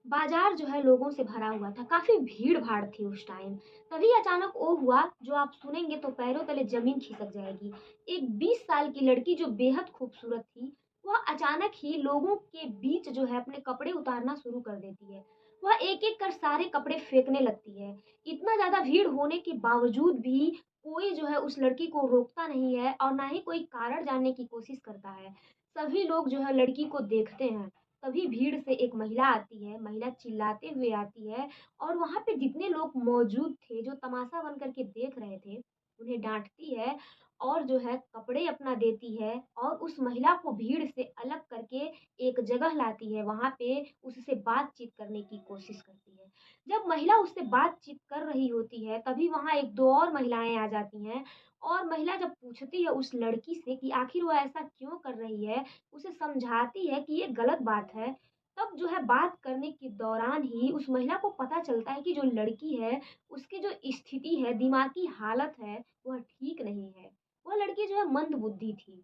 बाजार जो है लोगों से भरा हुआ था, काफ़ी भीड़-भाड़ थी उस टाइम। तभी अचानक वो हुआ जो आप सुनेंगे तो पैरों तले ज़मीन खिसक जाएगी। एक 20 साल की लड़की जो बेहद खूबसूरत थी, वह अचानक ही लोगों के बीच जो है अपने कपड़े उतारना शुरू कर देती है। वह एक-एक कर सारे कपड़े फेंकने लगती है। इतना ज़्यादा भीड़ होने के बावजूद भी कोई जो है उस लड़की को रोकता नहीं है और ना ही कोई कारण जानने की कोशिश करता है। सभी लोग जो है लड़की को देखते हैं। तभी भीड़ से एक महिला आती है, महिला चिल्लाते हुए आती है और वहाँ पे जितने लोग मौजूद थे, जो तमाशा बन कर के देख रहे थे, उन्हें डाँटती है और जो है कपड़े अपना देती है और उस महिला को भीड़ से अलग करके एक जगह लाती है, वहाँ पे उससे बातचीत करने की कोशिश करती है। जब महिला उससे बातचीत कर रही होती है, तभी वहाँ 1-2 और महिलाएँ आ जाती हैं और महिला जब पूछती है उस लड़की से कि आखिर वो ऐसा क्यों कर रही है, उसे समझाती है कि ये गलत बात है, तब जो है बात करने के दौरान ही उस महिला को पता चलता है कि जो लड़की है, उसकी जो स्थिति है, दिमागी हालत है, वह ठीक नहीं है। वह लड़की जो है मंदबुद्धि थी।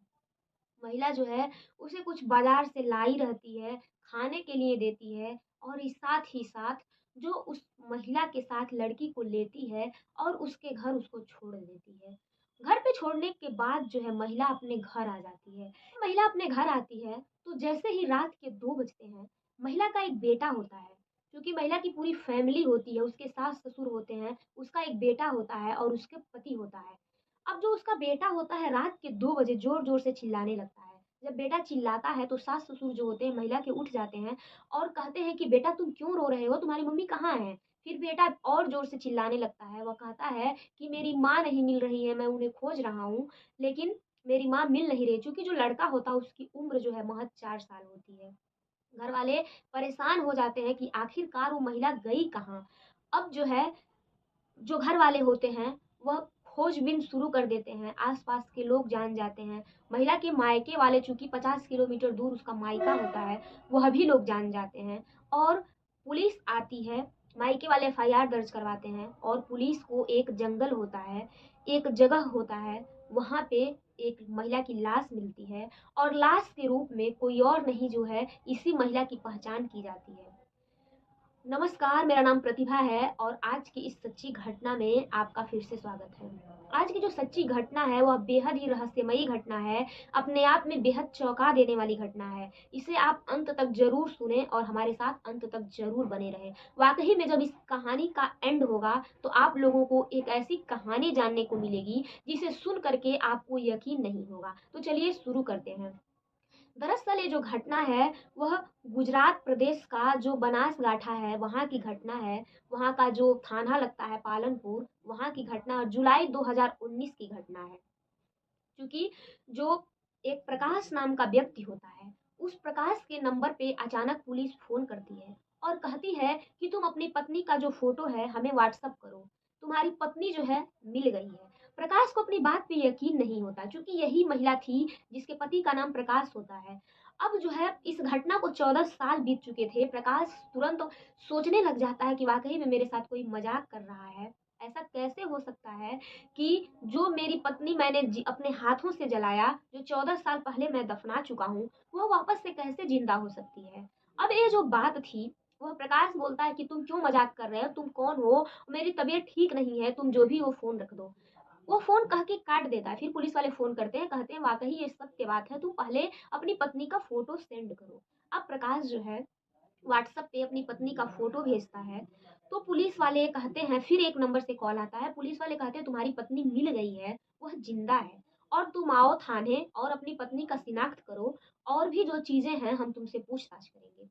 महिला जो है उसे कुछ बाज़ार से लाई रहती है, खाने के लिए देती है और इस साथ ही साथ जो उस महिला के साथ लड़की को लेती है और उसके घर उसको छोड़ देती है। घर पे छोड़ने के बाद जो है महिला अपने घर आ जाती है। महिला अपने घर आती है तो जैसे ही रात के 2 बजते हैं, महिला का एक बेटा होता है, क्योंकि महिला की पूरी फैमिली होती है, उसके सास-ससुर होते हैं, उसका एक बेटा होता है और उसके पति होता है। अब जो उसका बेटा होता है रात के 2 बजे ज़ोर-ज़ोर से चिल्लाने लगता है। जब बेटा चिल्लाता है तो सास-ससुर जो होते हैं महिला के उठ जाते हैं और कहते हैं कि बेटा तुम क्यों रो रहे हो? तुम्हारी मम्मी कहाँ है? फिर बेटा और ज़ोर से चिल्लाने लगता है। वो कहता है कि मेरी माँ नहीं मिल रही है, मैं उन्हें खोज रहा हूँ, लेकिन मेरी माँ मिल नहीं रही। चूँकि जो लड़का होता है उसकी उम्र जो है महज़ 4 साल होती है। घरवाले परेशान हो जाते हैं कि आखिरकार वो महिला गई कहाँ? अब जो है जो घर वाले होते हैं, वह खोजबीन शुरू कर देते हैं, आस-पास के लोग जान जाते हैं। महिला के मायके वाले चूँकि 50 किलोमीटर दूर उसका मायका होता है, वह भी लोग जान जाते हैं और पुलिस आती है, मायके वाले एफआईआर दर्ज करवाते हैं और पुलिस को एक जंगल होता है, एक जगह होता है, वहाँ पे एक महिला की लाश मिलती है और लाश के रूप में कोई और नहीं जो है, इसी महिला की पहचान की जाती है। नमस्कार, मेरा नाम प्रतिभा है और आज की इस सच्ची घटना में आपका फिर से स्वागत है। आज की जो सच्ची घटना है वह बेहद ही रहस्यमयी घटना है, अपने आप में बेहद चौंका देने वाली घटना है। इसे आप अंत तक ज़रूर सुनें और हमारे साथ अंत तक ज़रूर बने रहें। वाक़ई में जब इस कहानी का एंड होगा तो आप लोगों को एक ऐसी कहानी जानने को मिलेगी जिसे सुन कर के आपको यकीन नहीं होगा। तो चलिए शुरू करते हैं। दरअसल ये जो घटना है वह गुजरात प्रदेश का जो बनासकांठा है वहाँ की घटना है। वहाँ का जो थाना लगता है पालनपुर, वहाँ की घटना और जुलाई 2019 की घटना है। क्योंकि जो एक प्रकाश नाम का व्यक्ति होता है, उस प्रकाश के नंबर पे अचानक पुलिस फ़ोन करती है और कहती है कि तुम अपनी पत्नी का जो फ़ोटो है हमें व्हाट्सएप करो। तुम्हारी पत्नी जो है मिल गई है। प्रकाश को अपनी बात पे यकीन नहीं होता क्योंकि यही महिला थी जिसके पति का नाम प्रकाश होता है। अब जो है इस घटना को 14 साल बीत चुके थे। प्रकाश तुरंत सोचने लग जाता है कि वाक़ई में मेरे साथ कोई मज़ाक कर रहा है। ऐसा कैसे हो सकता है कि जो मेरी पत्नी मैंने अपने हाथों से जलाया, जो 14 साल पहले मैं दफना चुका हूँ, वो वापस से कैसे ज़िंदा हो सकती है? अब ये जो बात थी, वह प्रकाश बोलता है कि तुम क्यों मज़ाक कर रहे हो? तुम कौन हो? मेरी तबीयत ठीक नहीं है, तुम जो भी हो फ़ोन रख दो। वो फ़ोन कह के काट देता है, फिर पुलिस वाले फ़ोन करते हैं, कहते हैं वाक़ई ये सत्य बात है, तुम पहले अपनी पत्नी का फ़ोटो सेंड करो। अब प्रकाश जो है व्हाट्सएप पे अपनी पत्नी का फ़ोटो भेजता है, तो पुलिस वाले कहते हैं फिर एक नंबर से कॉल आता है, पुलिस वाले कहते हैं तुम्हारी पत्नी मिल गई है, वह ज़िंदा है और तुम आओ थाने और अपनी पत्नी का शिनाख्त करो और भी जो चीज़ें हैं हम तुमसे पूछताछ करेंगे।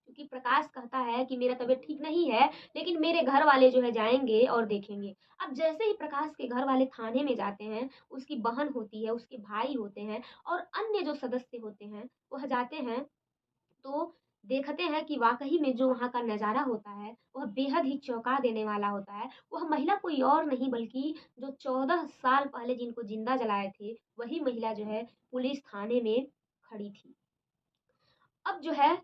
क्योंकि प्रकाश कहता है कि मेरा तबीयत ठीक नहीं है, लेकिन मेरे घर वाले जो है जाएँगे और देखेंगे। अब जैसे ही प्रकाश के घर वाले थाने में जाते हैं, उसकी बहन होती है, उसके भाई होते हैं और अन्य जो सदस्य होते हैं, वह जाते हैं तो देखते हैं कि वाक़ई में जो वहाँ का नज़ारा होता है, वह बेहद ही चौंका देने वाला होता है। वह महिला कोई और नहीं बल्कि जो 14 साल पहले जिनको ज़िंदा जलाए थे, वही महिला जो है पुलिस थाने में खड़ी थी। अब जो है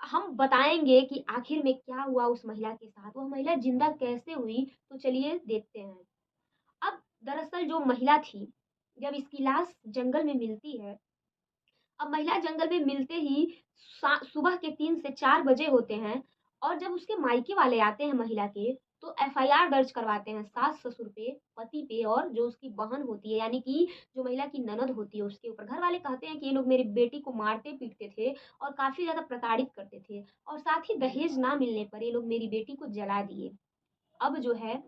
हम बताएँगे कि आखिर में क्या हुआ उस महिला के साथ, वह महिला ज़िंदा कैसे हुई, तो चलिए देखते हैं। अब दरअसल जो महिला थी, जब इसकी लाश जंगल में मिलती है, अब महिला जंगल में मिलते ही सुबह के 3 से 4 बजे होते हैं और जब उसके मायके वाले आते हैं महिला के, तो एफआईआर दर्ज करवाते हैं सास-ससुर पे, पति पे और जो उसकी बहन होती है, यानी कि जो महिला की ननद होती है उसके ऊपर। घरवाले कहते हैं कि ये लोग मेरी बेटी को मारते-पीटते थे और काफ़ी ज़्यादा प्रताड़ित करते थे और साथ ही दहेज ना मिलने पर ये लोग मेरी बेटी को जला दिए। अब जो है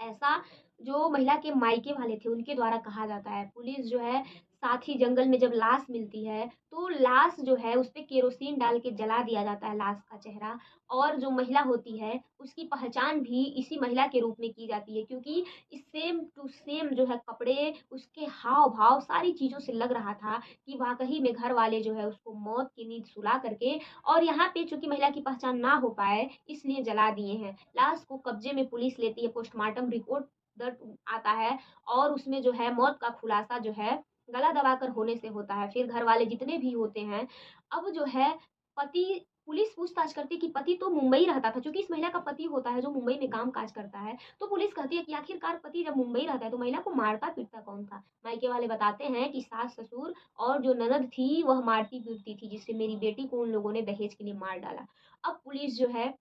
ऐसा जो महिला के मायके वाले थे उनके द्वारा कहा जाता है। पुलिस जो है साथ ही जंगल में जब लाश मिलती है, तो लाश जो है उसपे केरोसिन डाल के जला दिया जाता है लाश का चेहरा और जो महिला होती है उसकी पहचान भी इसी महिला के रूप में की जाती है क्योंकि इस सेम टू सेम जो है कपड़े, उसके हाव-भाव सारी चीज़ों से लग रहा था कि वाक़ई में घर वाले जो है उसको मौत की नींद सुला करके और यहाँ पे चूँकि महिला की पहचान ना हो पाए इसलिए जला दिए हैं। लाश को कब्जे में पुलिस लेती है, पोस्टमार्टम रिपोर्ट दर्द आता है और उसमें जो है मौत का खुलासा जो है गला दबाकर होने से होता है। फिर घरवाले जितने भी होते हैं, अब जो है पति पुलिस पूछताछ करती है कि पति तो मुंबई रहता था, चूँकि इस महिला का पति होता है जो मुंबई में काम-काज करता है, तो पुलिस कहती है कि आखिरकार पति जब मुंबई रहता है तो महिला को मारता-पीटता कौन था? मायके वाले बताते हैं कि सास-ससुर और जो ननद थी वह मारती-पीटती थी जिससे मेरी बेटी को उन लोगों ने दहेज के लिए मार डाला। अब पुलिस जो है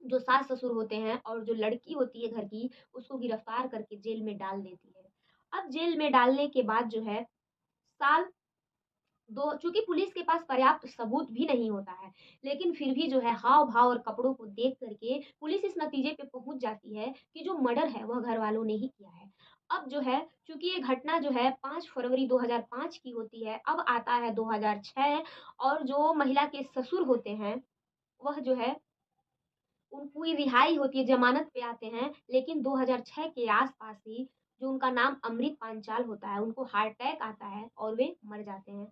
जो सास-ससुर होते हैं और जो लड़की होती है घर की, उसको गिरफ्तार करके जेल में डाल देती है। अब जेल में डालने के बाद जो है, साल 2 चूँकि पुलिस के पास पर्याप्त सबूत भी नहीं होता है, लेकिन फिर भी जो है हाव-भाव और कपड़ों को देख कर के पुलिस इस नतीजे पे पहुँच जाती है कि जो मर्डर है वह घरवालों ने ही किया है। अब जो है चूँकि ये घटना जो है 5 फरवरी 2005 की होती है, अब आता है 2006 और जो महिला के ससुर होते हैं, वह जो है उनकी रिहाई होती है, ज़मानत पे आते हैं, लेकिन 2006 के आस-पास ही जो उनका नाम अमृत पांचाल होता है, उनको हार्ट अटैक आता है और वे मर जाते हैं।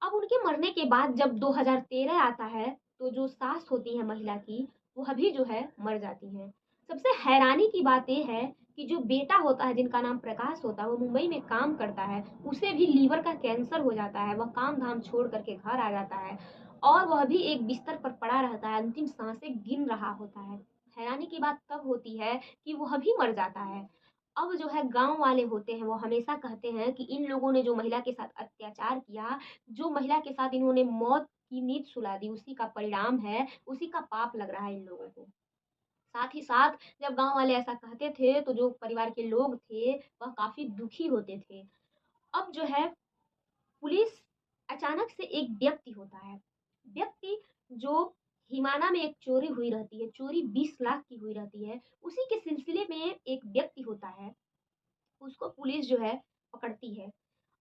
अब उनके मरने के बाद जब 2013 आता है, तो जो सास होती हैं महिला की, वह भी जो है मर जाती हैं। सबसे हैरानी की बात ये है कि जो बेटा होता है जिनका नाम प्रकाश होता है, वो मुंबई में काम करता है, उसे भी लीवर का कैंसर हो जाता है, वह काम-धाम छोड़ कर के घर आ जाता है और वह भी एक बिस्तर पर पड़ा रहता है, अंतिम साँसें गिन रहा होता है। हैरानी की बात तब होती है कि वह भी मर जाता है। अब जो है गाँव वाले होते हैं, वो हमेशा कहते हैं कि इन लोगों ने जो महिला के साथ अत्याचार किया, जो महिला के साथ इन्होंने मौत की नींद सुला दी, उसी का परिणाम है, उसी का पाप लग रहा है इन लोगों को। साथ ही साथ जब गाँव वाले ऐसा कहते थे, तो जो परिवार के लोग थे, वह काफ़ी दुखी होते थे। अब जो है पुलिस अचानक से एक व्यक्ति होता है। व्यक्ति जो हिमाना में एक चोरी हुई रहती है, चोरी 20 लाख की हुई रहती है, उसी के सिलसिले में एक व्यक्ति होता है, उसको पुलिस जो है पकड़ती है।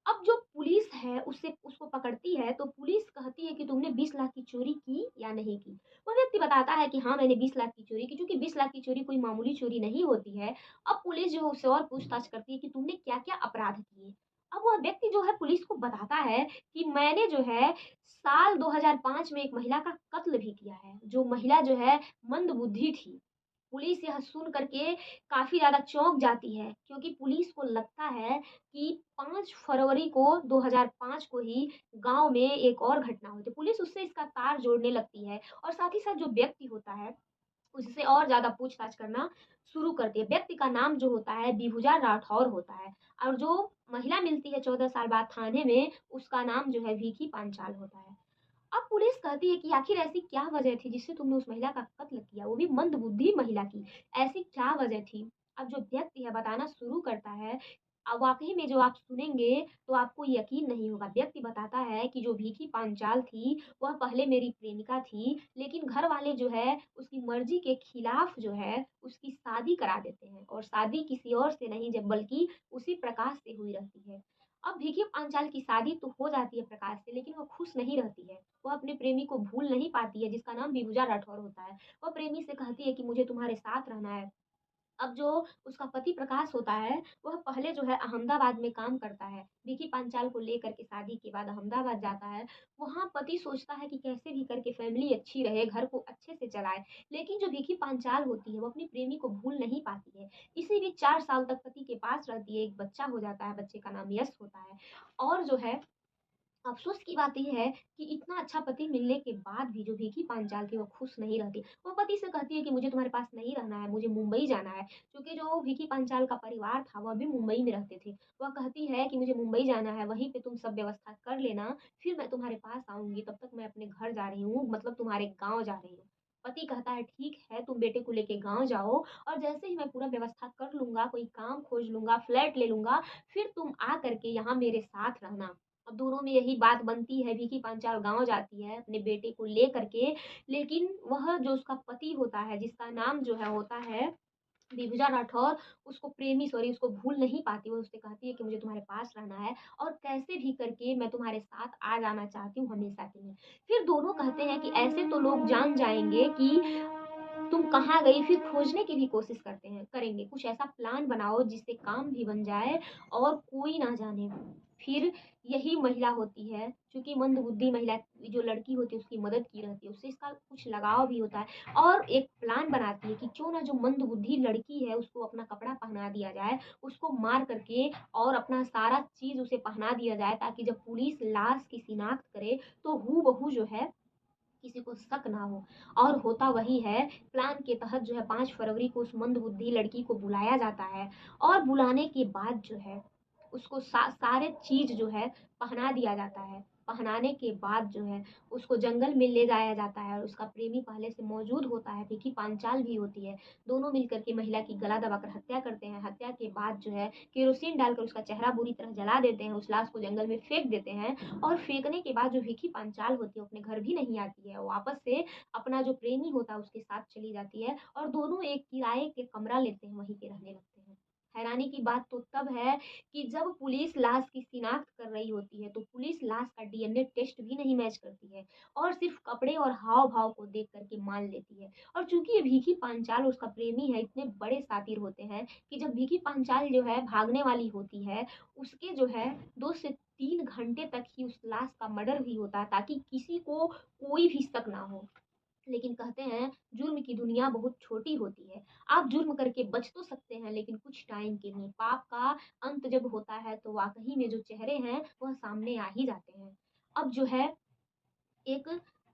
अब जो पुलिस है उससे उसको पकड़ती है तो पुलिस कहती है कि तुमने 20 लाख की चोरी की या नहीं की? वो व्यक्ति बताता है कि हाँ, मैंने 20 लाख की चोरी की क्योंकि 20 लाख की चोरी कोई मामूली चोरी नहीं होती है। अब पुलिस जो है उससे और पूछताछ करती है कि तुमने क्या-क्या अपराध किए? अब वह व्यक्ति जो है पुलिस को बताता है कि मैंने जो है साल 2005 में एक महिला का कत्ल भी किया है। जो महिला जो है मंदबुद्धि थी। पुलिस यह सुन कर के काफ़ी ज़्यादा चौंक जाती है क्योंकि पुलिस को लगता है कि 5 फरवरी को 2005 को ही गाँव में एक और घटना हुई थी। पुलिस उससे इसका तार जोड़ने लगती है और साथ ही साथ जो व्यक्ति होता है, उससे और ज़्यादा पूछताछ करना शुरू करती है। व्यक्ति का नाम जो होता है बिभुजा राठौर होता है और जो महिला मिलती है 14 साल बाद थाने में, उसका नाम जो है विकी पांचाल होता है। अब पुलिस कहती है कि आखिर ऐसी क्या वजह थी जिससे तुमने उस महिला का कत्ल किया, वो भी मंदबुद्धि महिला की, ऐसी क्या वजह थी? अब जो व्यक्ति है बताना शुरू करता है, वाक़ई में जो आप सुनेंगे तो आपको यकीन नहीं होगा। व्यक्ति बताता है कि जो विकी पांचाल थी, वह पहले मेरी प्रेमिका थी, लेकिन घर वाले जो है उसकी मर्ज़ी के खिलाफ जो है उसकी शादी करा देते हैं और शादी किसी और से नहीं जब बल्कि उसी प्रकाश से हुई रहती है। अब विकी पांचाल की शादी तो हो जाती है प्रकाश से, लेकिन वो खुश नहीं रहती है। वह अपने प्रेमी को भूल नहीं पाती है जिसका नाम बिभुजा राठौर होता है। वह प्रेमी से कहती है कि मुझे तुम्हारे साथ रहना है। अब जो उसका पति प्रकाश होता है, वह पहले जो है अहमदाबाद में काम करता है। विकी पांचाल को लेकर के शादी के बाद अहमदाबाद जाता है। वहाँ पति सोचता है कि कैसे भी करके फैमिली अच्छी रहे, घर को अच्छे से चलाए। लेकिन जो विकी पांचाल होती है, वो अपनी प्रेमी को भूल नहीं पाती है। इसी बीच 4 साल तक पति के पास रहती है, एक बच्चा हो जाता है, बच्चे का नाम यश होता है। और जो है अफ़सोस की बात ये है कि इतना अच्छा पति मिलने के बाद भी जो विकी पांचाल थी वो खुश नहीं रहती। वो पति से कहती है कि मुझे तुम्हारे पास नहीं रहना है, मुझे मुंबई जाना है। क्योंकि जो विकी पांचाल का परिवार था वह भी मुंबई में रहते थे। वह कहती है कि मुझे मुंबई जाना है, वहीं पे तुम सब व्यवस्था कर लेना, फिर मैं तुम्हारे पास आऊँगी, तब तक मैं अपने घर जा रही हूँ, मतलब तुम्हारे गाँव जा रही हूँ। पति कहता है ठीक है तुम बेटे को लेके गाँव जाओ और जैसे ही मैं पूरा व्यवस्था कर लूँगा, कोई काम खोज लूँगा, फ्लैट ले लूँगा, फिर तुम आ कर के यहाँ मेरे साथ रहना। अब दोनों में यही बात बनती है, विकी पांचाल गाँव जाती है अपने बेटे को लेकर के, लेकिन वह जो उसका पति होता है, जिसका नाम जो है होता है विभूजा राठौर, उसको प्रेमी सॉरी उसको भूल नहीं पाती, वो उससे कहती है कि मुझे तुम्हारे पास रहना है और कैसे भी करके मैं तुम्हारे साथ आ जाना चाहती हूँ हमेशा के लिए। फिर दोनों कहते हैं कि ऐसे तो लोग जान जाएँगे कि तुम कहाँ गई, फिर खोजने की भी कोशिश करेंगे। कुछ ऐसा प्लान बनाओ जिससे काम भी बन जाए और कोई ना जाने। फिर यही महिला होती है, चूँकि मंदबुद्धि महिला जो लड़की होती है उसकी मदद की रहती है, उससे इसका कुछ लगाव भी होता है और एक प्लान बनाती है कि क्यों ना जो मंदबुद्धि लड़की है उसको अपना कपड़ा पहना दिया जाए, उसको मार करके और अपना सारा चीज़ उसे पहना दिया जाए ताकि जब पुलिस लाश की शिनाख्त करे तो हूबहू जो है किसी को शक ना हो। और होता वही है, प्लान के तहत जो है 5 फरवरी को उस मंदबुद्धि लड़की को बुलाया जाता है और बुलाने के बाद जो है उसको सारे चीज़ जो है पहना दिया जाता है। पहनाने के बाद जो है उसको जंगल में ले जाया जाता है और उसका प्रेमी पहले से मौजूद होता है, विकी पांचाल भी होती है। दोनों मिलकर के महिला की गला दबाकर हत्या करते हैं। हत्या के बाद जो है केरोसिन डालकर उसका चेहरा बुरी तरह जला देते हैं, उस लाश को जंगल में फेंक देते हैं और फेंकने के बाद जो विकी पांचाल होती है अपने घर भी नहीं आती है, वापस से अपना जो प्रेमी होता है उसके साथ चली जाती है और दोनों एक किराए के कमरा लेते हैं, वहीं पे रहने लगते हैं। हैरानी की बात तो तब है कि जब पुलिस लाश की शिनाख्त कर रही होती है तो पुलिस लाश का डीएनए टेस्ट भी नहीं मैच करती है और सिर्फ कपड़े और हाव भाव को देख करके मान लेती है। और चूंकि ये विकी पांचाल उसका प्रेमी है, इतने बड़े शातिर होते हैं कि जब विकी पांचाल जो है भागने वाली होती है, उसके जो है 2 से 3 घंटे तक ही उस लाश का मर्डर भी होता है ताकि किसी को कोई भी शक ना हो। लेकिन कहते हैं जुर्म की दुनिया बहुत छोटी होती है। आप जुर्म करके बच तो सकते हैं लेकिन कुछ टाइम के लिए। पाप का अंत जब होता है तो वाक़ई में जो चेहरे हैं वह सामने आ ही जाते हैं। अब जो है एक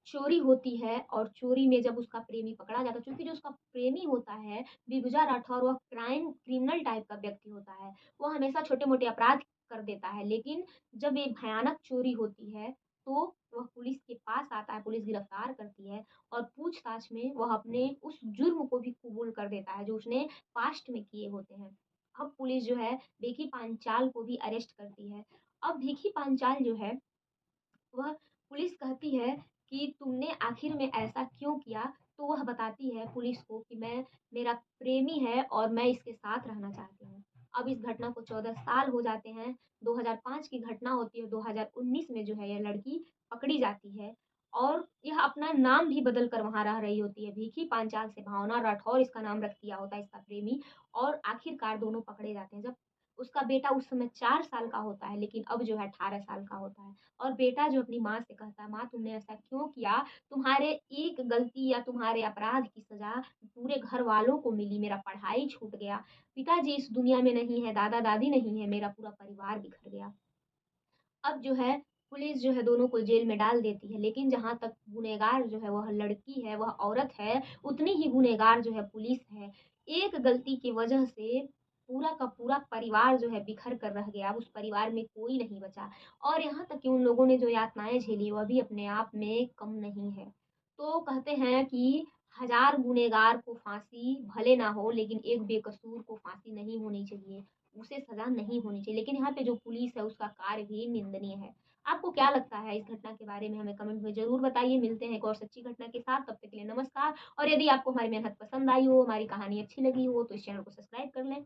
चोरी होती है और चोरी में जब उसका प्रेमी पकड़ा जाता है, क्योंकि जो उसका प्रेमी होता है विभुजा राठौर, वह क्रिमिनल टाइप का व्यक्ति होता है। वो हमेशा छोटे-मोटे अपराध कर देता है, लेकिन जब ये भयानक चोरी होती है तो वह पुलिस के पास आता है, पुलिस गिरफ्तार करती है और पूछताछ में वह अपने उस जुर्म को भी कबूल कर देता है जो उसने पास्ट में किए होते हैं। अब पुलिस जो है विकी पांचाल को भी अरेस्ट करती है। अब विकी पांचाल जो है वह पुलिस कहती है कि तुमने आखिर में ऐसा क्यों किया? तो वह बताती है पुलिस को कि मैं मेरा प्रेमी है और मैं इसके साथ रहना चाहती हूँ। अब इस घटना को 14 साल हो जाते हैं, 2005 की घटना होती है, 2019 में जो है यह लड़की पकड़ी जाती है और यह अपना नाम भी बदल कर वहाँ रह रही होती है। विकी पांचाल से भावना राठौर इसका नाम रख दिया होता है इसका प्रेमी और आखिरकार दोनों पकड़े जाते हैं। जब उसका बेटा उस समय 4 साल का होता है, लेकिन अब जो है 18 साल का होता है। और बेटा जो अपनी माँ से कहता है, माँ तुमने ऐसा क्यों किया? तुम्हारे एक गलती या तुम्हारे अपराध की सज़ा पूरे घर वालों को मिली, मेरा पढ़ाई छूट गया, पिताजी इस दुनिया में नहीं है, दादा-दादी नहीं है, मेरा पूरा परिवार बिखर गया। अब जो है पुलिस जो है दोनों को जेल में डाल देती है, लेकिन जहाँ तक गुनहगार जो है वह लड़की है, वह औरत है, उतनी ही गुनहगार जो है पुलिस है। एक गलती की वजह से पूरा का पूरा परिवार जो है बिखर कर रह गया, अब उस परिवार में कोई नहीं बचा और यहाँ तक कि उन लोगों ने जो यातनाएँ झेली वह भी अपने आप में कम नहीं है। तो कहते हैं कि हज़ार गुनहगार को फांसी भले ना हो, लेकिन एक बेकसूर को फांसी नहीं होनी चाहिए। उसे सज़ा नहीं होनी चाहिए। लेकिन यहाँ पे जो पुलिस है उसका कार्य भी निंदनीय है। आपको क्या लगता है इस घटना के बारे में? हमें कमेंट में ज़रूर बताइए। मिलते हैं एक और सच्ची घटना के साथ, तब तक के लिए नमस्कार। और यदि आपको हमारी मेहनत पसंद आई हो, हमारी कहानी अच्छी लगी हो तो इस चैनल को सब्सक्राइब कर लें।